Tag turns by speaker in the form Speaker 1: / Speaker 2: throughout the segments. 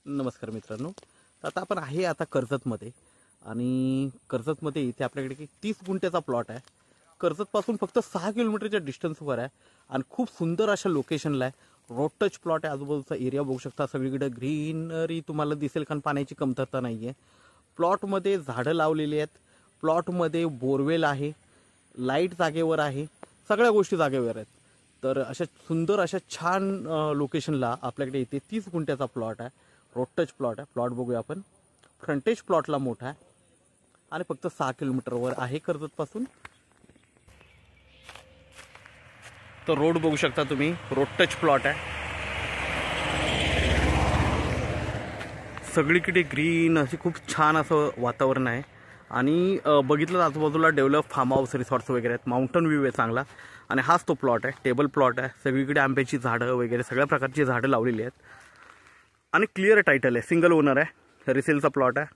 Speaker 1: नमस्कार मित्रांनो. तर आता आपण आहे कर्जतमध्ये आणि कर्जतमध्ये इथे आपल्याकडे 30 गुंठ्याचा प्लॉट आहे. कर्जतपासून फक्त 6 किलोमीटरच्या डिस्टन्सवर आहे आणि खूप सुंदर अशा लोकेशनला आहे. रोड टच प्लॉट आहे. आजूबाजूचा एरिया बघू शकता, सगळीकडे ग्रीनरी तुम्हाला दिसेल कारण पाण्याची कमतरता नाही आहे. प्लॉटमध्ये झाडं लावलेली आहेत. प्लॉटमध्ये बोरवेल आहे, लाईट जागेवर आहे, सगळ्या गोष्टी जागेवर आहेत. तर अशा सुंदर अशा छान लोकेशनला आपल्याकडे इथे 30 गुंठ्याचा प्लॉट आहे. रोड टच प्लॉट आहे. प्लॉट बघूया आपण. फ्रंटेज प्लॉटला मोठा आहे आणि फक्त 6 किलोमीटरवर आहे कर्जतपासून. तर रोड बघू शकता तुम्ही, रोड टच प्लॉट आहे. सगळीकडे ग्रीन अशी खूप छान असं वातावरण आहे आणि बघितलं आजूबाजूला डेव्हलप फार्म हाऊस रिसॉर्ट्स वगैरे आहेत. माउंटन व्ह्यू आहे चांगला आणि हाच तो प्लॉट आहे. टेबल प्लॉट आहे. सगळीकडे आंब्याची झाडं वगैरे सगळ्या प्रकारची झाडं लावलेली आहेत आणि क्लिअर टायटल आहे. सिंगल ओनर आहे. रिसेलचा प्लॉट आहे.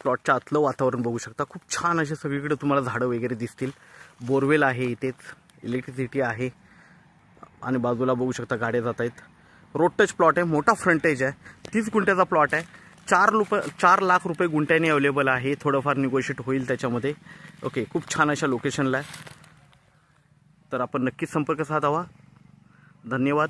Speaker 1: प्लॉटच्या आतलं वातावरण बघू शकता. खूप छान असे सगळीकडे तुम्हाला झाडं वगैरे दिसतील. बोरवेल आहे, इथेच इलेक्ट्रिसिटी आहे आणि बाजूला बघू शकता गाड्या जात आहेत. रोड टच प्लॉट आहे. मोठा फ्रंटेज आहे. 30 गुंठ्याचा प्लॉट आहे. 4 लाख रुपये गुंठ्याने अवेलेबल आहे. थोडंफार निगोशिएट होईल त्याच्यामध्ये. ओके, खूप छान अशा लोकेशनला आहे. तर आपण नक्कीच संपर्क साधावा. धन्यवाद.